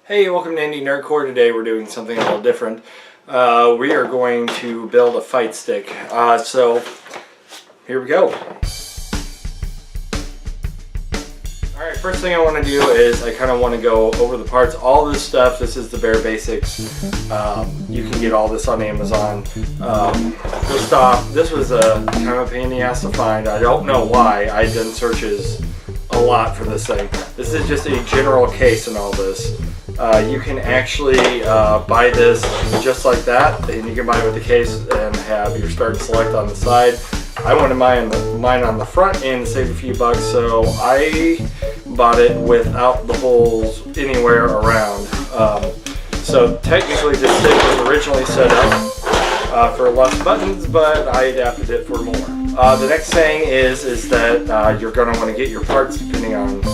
Hey, welcome to INDYNerdCore. Today we're doing something a little different. We are going to build a fight stick. So here we go. Alright, first thing I want to do is I kind of want to go over the parts. All this stuff, this is the bare basics. You can get all this on Amazon. First off, this was a kind of a pain in the ass to find. I don't know why. I've done searches a lot for this thing. This is just a general case and all this. You can actually buy this just like that, and you can buy it with the case and have your start and select on the side. I wanted mine on the front end to save a few bucks, so I bought it without the holes anywhere around. So technically this stick was originally set up for less buttons, but I adapted it for more. The next thing is that you're going to want to get your parts depending on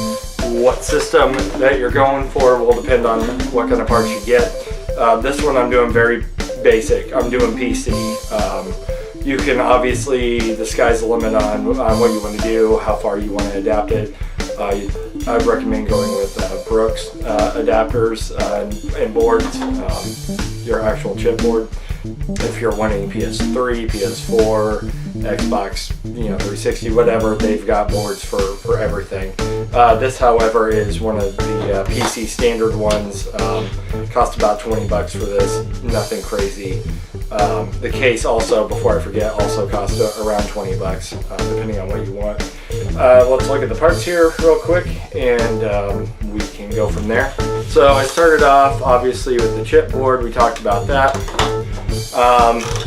what system that you're going for. Will depend on what kind of parts you get. This one I'm doing very basic. I'm doing PC. You can obviously, the sky's the limit on what you want to do, how far you want to adapt it. I'd recommend going with Brooks adapters and boards, your actual chipboard. If you're wanting PS3, PS4, Xbox, 360, whatever, they've got boards for everything. This, however, is one of the PC standard ones. Cost about 20 bucks for this. Nothing crazy. The case also, before I forget, also cost around 20 bucks, depending on what you want. Let's look at the parts here real quick, and we can go from there. So I started off, obviously, with the chipboard. We talked about that.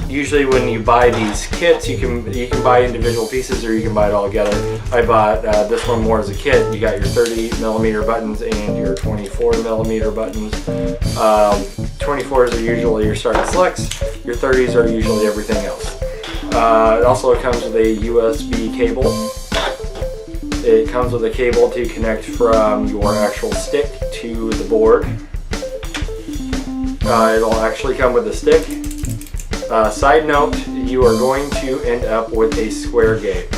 Usually when you buy these kits, you can buy individual pieces or you can buy it all together. I bought this one more as a kit. You got your 30mm buttons and your 24mm buttons. 24s are usually your start and selects. Your 30s are usually everything else. It also comes with a USB cable. It comes with a cable to connect from your actual stick to the board. It'll actually come with a stick. Side note, you are going to end up with a square gate.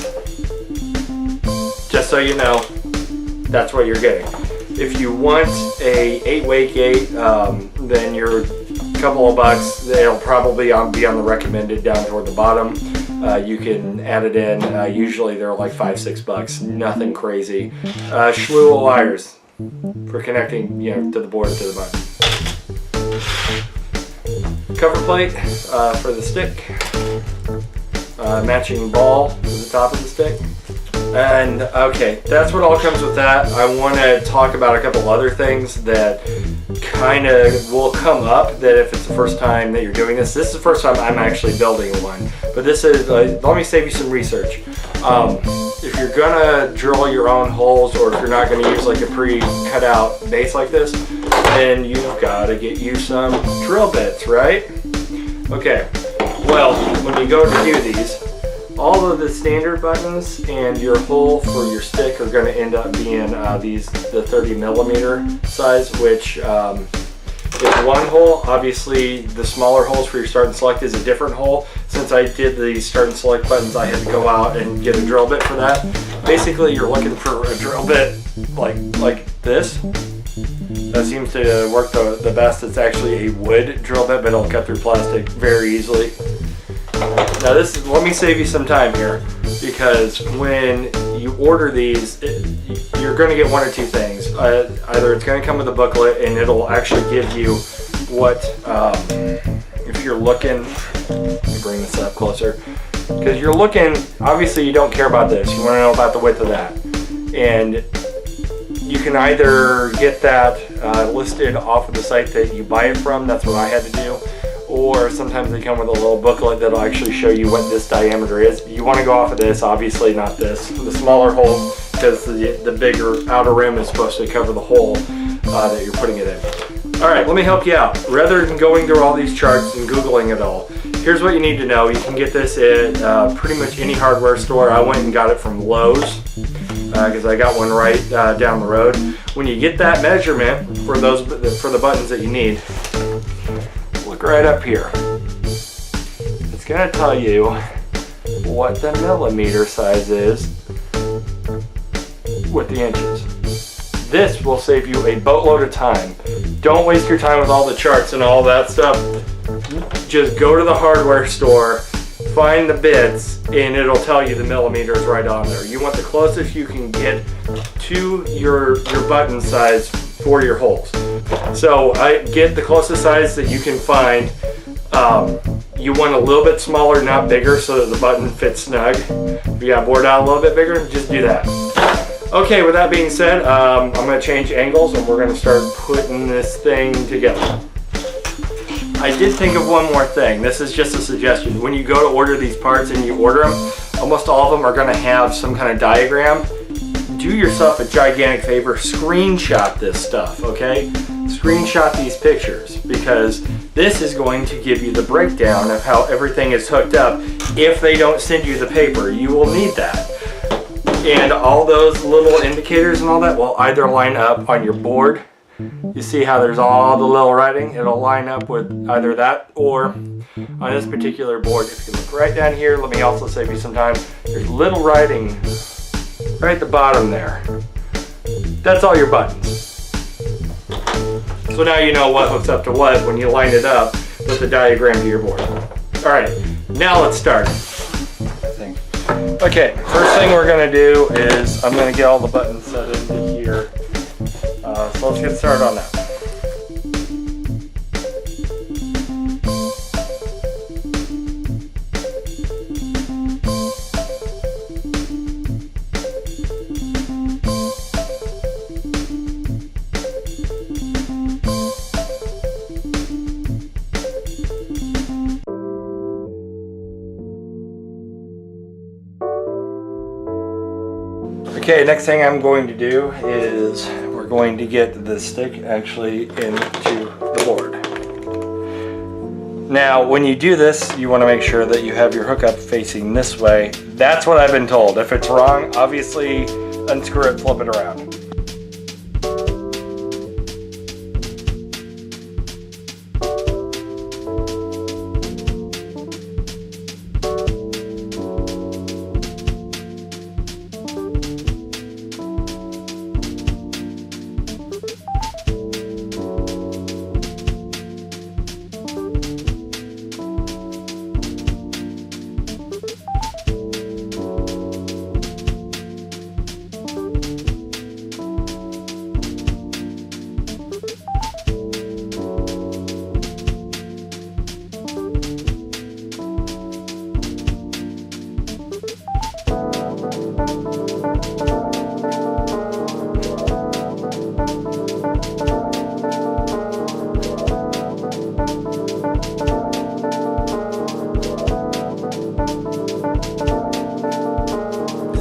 Just so you know, that's what you're getting. If you want a 8-way gate, then you're a couple of bucks. It'll probably be on the recommended down toward the bottom. You can add it in. Usually they're like $5-6 bucks. Nothing crazy. Slew of wires for connecting, to the board, to the button. Cover plate for the stick, matching ball to the top of the stick, and okay, that's what all comes with that. I want to talk about a couple other things that kind of will come up, that if it's the first time that you're doing this is the first time I'm actually building one, but this is, let me save you some research. If you're gonna drill your own holes, or if you're not gonna use like a pre-cut out base like this, then you've got to get you some drill bits, right? Okay, well, when you go to do these, all of the standard buttons and your hole for your stick are going to end up being the 30mm size, which is one hole. Obviously, the smaller holes for your start and select is a different hole. Since I did the start and select buttons, I had to go out and get a drill bit for that. Basically, you're looking for a drill bit like this. That seems to work the best. It's actually a wood drill bit, but it'll cut through plastic very easily. Now let me save you some time here, because when you order these, you're going to get one or two things. Either it's going to come with a booklet, and it'll actually give you what, if you're looking, let me bring this up closer, because you're looking, obviously you don't care about this, you want to know about the width of that, and you can either get that listed off of the site that you buy it from. That's what I had to do. Or sometimes they come with a little booklet that'll actually show you what this diameter is. You want to go off of this, obviously not this. The smaller hole, because the bigger outer rim is supposed to cover the hole that you're putting it in. Alright, let me help you out. Rather than going through all these charts and Googling it all, here's what you need to know. You can get this at pretty much any hardware store. I went and got it from Lowe's, because I got one right down the road. When you get that measurement for the buttons that you need, look right up here. It's going to tell you what the millimeter size is with the inches. This will save you a boatload of time don't waste your time with all the charts and all that stuff. Just go to the hardware store, find the bits, and it'll tell you the millimeters right on there. You want the closest you can get to your button size for your holes. So I get the closest size that you can find. You want a little bit smaller, not bigger, so that the button fits snug. If you got bored out a little bit bigger, just do that. Okay, with that being said, I'm going to change angles and we're going to start putting this thing together. I did think of one more thing. This is just a suggestion. When you go to order these parts and you order them, almost all of them are going to have some kind of diagram. Do yourself a gigantic favor, screenshot this stuff, okay? Screenshot these pictures, because this is going to give you the breakdown of how everything is hooked up. If they don't send you the paper, you will need that. And all those little indicators and all that will either line up on your board. You see how there's all the little writing? It'll line up with either that, or on this particular board, if you look right down here, let me also save you some time, there's little writing right at the bottom there. That's all your buttons. So now you know what hooks up to what when you line it up with the diagram to your board. All right, now let's start. Okay, first thing we're gonna do is I'm gonna get all the buttons set into here. So let's get started on that. Okay, next thing I'm going to do is we're going to get the stick actually into the board. Now, when you do this, you want to make sure that you have your hookup facing this way. That's what I've been told. If it's wrong, obviously unscrew it, flip it around.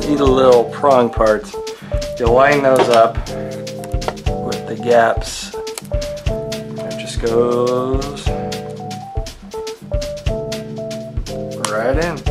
See the little prong parts, you line those up with the gaps, and it just goes right in.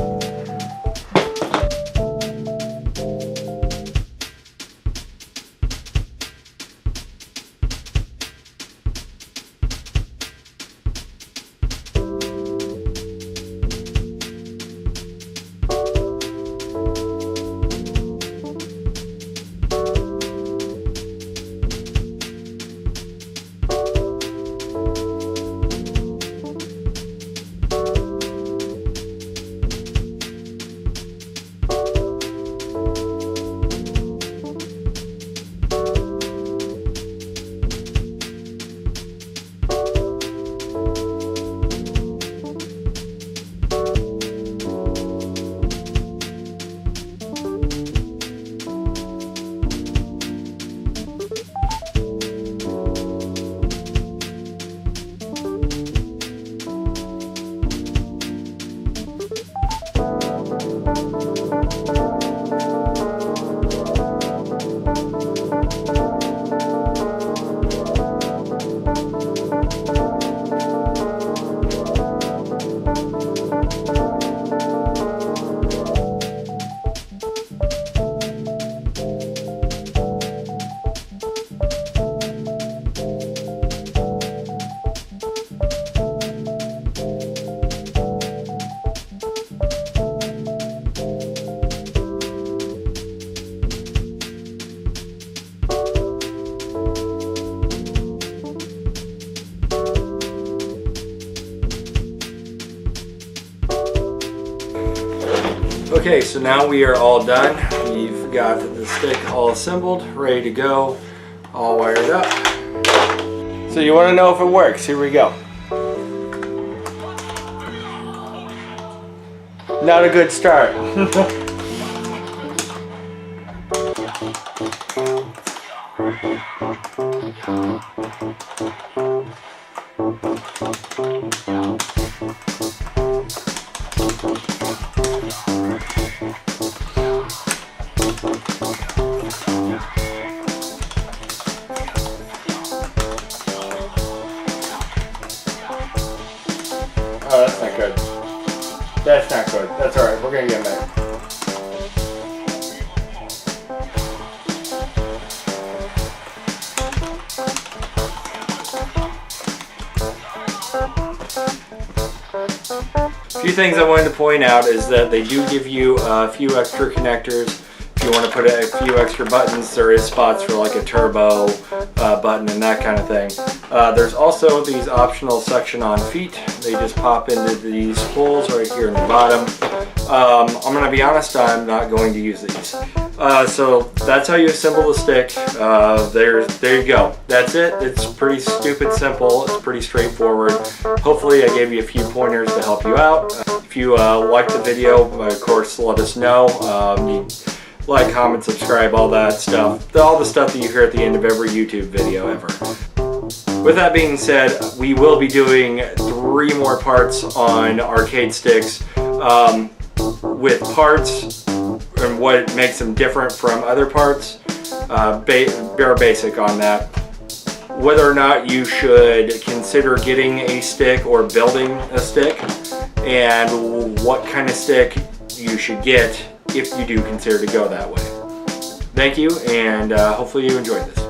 Okay, so now we are all done. We've got the stick all assembled, ready to go, all wired up. So you want to know if it works? Here we go. Not a good start. Oh, that's not good. That's not good. That's alright. We're going to get back. A few things I wanted to point out is that they do give you a few extra connectors. If you want to put a few extra buttons, there is spots for like a turbo button and that kind of thing. There's also these optional suction on feet. They just pop into these holes right here in the bottom. I'm going to be honest, I'm not going to use these. So that's how you assemble the stick. There you go. That's it. It's pretty stupid simple. It's pretty straightforward. Hopefully I gave you a few pointers to help you out. If you liked the video, of course, let us know. Like, comment, subscribe, all that stuff. All the stuff that you hear at the end of every YouTube video ever. With that being said, we will be doing 3 more parts on arcade sticks with parts and what makes them different from other parts. Bare basic on that. Whether or not you should consider getting a stick or building a stick, and what kind of stick you should get if you do consider to go that way. Thank you, and hopefully you enjoyed this.